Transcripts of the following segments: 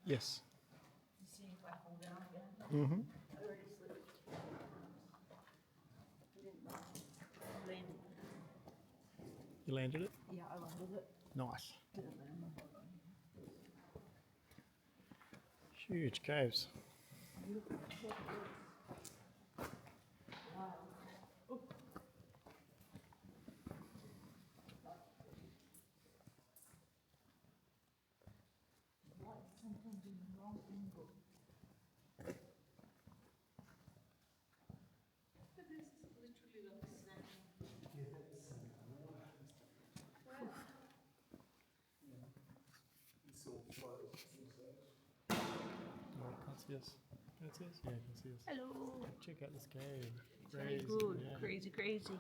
Yes. You see if I fall down again. Mm-hmm. I already slipped. I didn't know. I landed. You landed it? Yeah, I landed it. Nice. Didn't land my body. Huge caves. Wow. Oop. Like sometimes in the wrong angle. But this is literally like sand. It's all photos. Oh, can't see us. Can it see us? Yeah, I can see us. Hello. Check out this cave. Very Crazy, good. yeah. Crazy, crazy.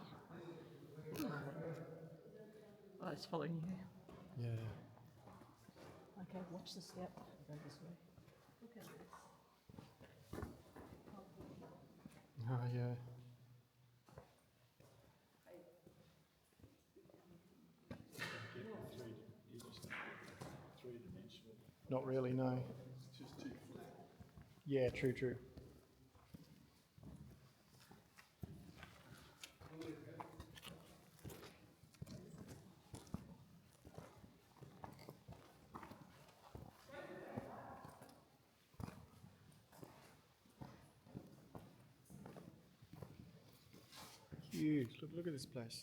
Oh, it's following you. Yeah. Okay, watch the step. Go this way. Look at this. Oh, yeah. Three-dimensional. Not really, no. It's just too flat. Yeah, true, true. Huge. Look at this place.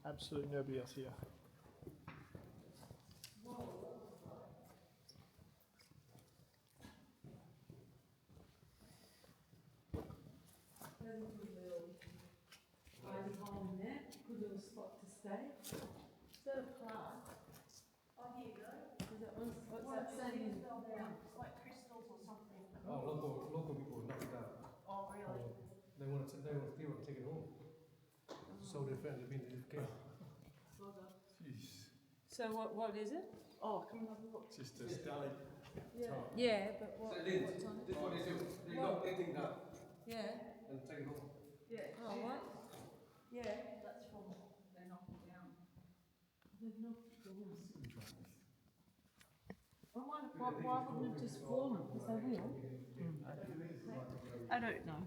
Absolutely nobody else here. Hiding hole in there, good little spot to stay. Is that a plant? Oh, here you go. Is that one? What's that saying? Fell down. It's like crystals or something. Oh, local people knocked it down. Oh, really? They want to take it home. So their friends have been to the cave. Jeez. So what is it? Oh, come and have a look. It's just a stallion. Yeah, but what? What's on This is what they do. They knock anything down Yeah. and take it home. Yeah. Oh, what? Yeah. That's from they're knocking down. They've knocked it down. Why wouldn't it just fall? Because they will. I don't know.